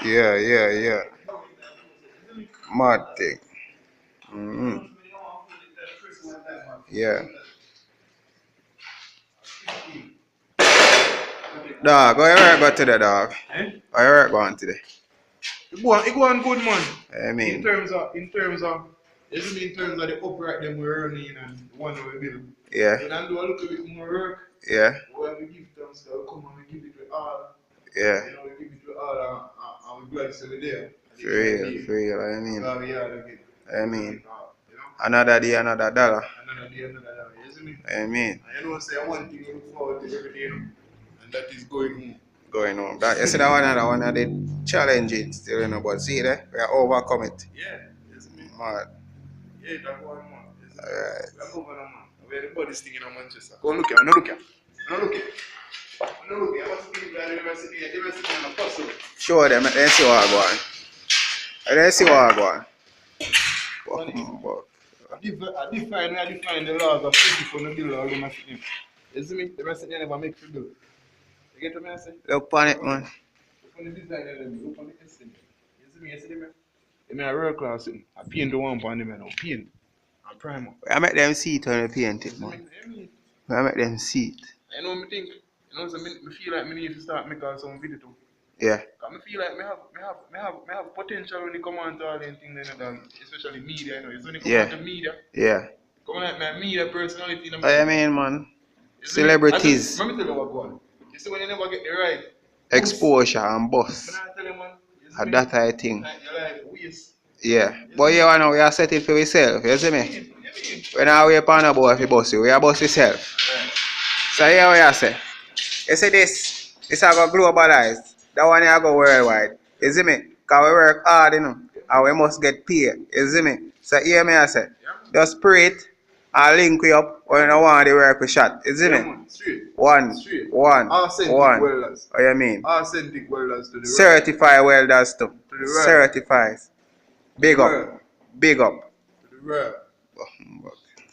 Yeah. Mad thing. Yeah. Dog, how your work go today, dog? How your work going today? It go on good, man. I mean, In terms of the upright them we're earning and the one we build. yeah, When I do a little bit more work, yeah, when we give them stuff, come and we give it with all. yeah. You know, we give it with all and we glad to be there. For real, I mean. Again. I mean, You know? another day, another dollar. Another day, another dollar. You see me? I mean, And you know, say one thing you look forward to every day, you know, and that is going home. going on. That, you see that one of the challenges still, you know, but see there, we are overcome it. Yeah, you see me? Mad. Yeah, that one, man. Alright. We are moving on, man. We are the body's thing in Manchester. Go look here, no look here. No look here. No look here. I must be in the university and a puzzle. Show them, let's see what I go on. Let's see what I go on. I define the laws of physics on the bill or the machine. You see me? The machine never make you do. You get what I say? Look on it, man. Look on the design of them, look on the estimate. You see me? You see them? They are real class. I paint the one on them and paint. And primer. I make them see it when I paint it, man. I make them see it. You know what I think? You know, so me feel like I need to start making some video too. Yeah. Cause I feel like I have potential when it comes on to all them things, especially media, you know. It's when it comes on to media. Yeah. Come like my media personality. You know, I mean, man. Celebrities. Let me tell you what going. You see when you never get the right exposure and bust. I tell you, man. And that I think. Like your life waste. Yeah. But yeah, now we are set it for ourselves, you see me? When I wait on a boy if you bust you, we are bust yourself. Right. So here we are say. You see this I go globalized. That one here go worldwide. You see me? Because we work hard, you know. And we must get paid. You see me? So here me I say. Just pray it and link we up when you don't want the work we shot. You see me? One. Authentic welders. What you mean? Authentic welders to the certified welders too. To the world. Certified. Big up. Big up. To the world.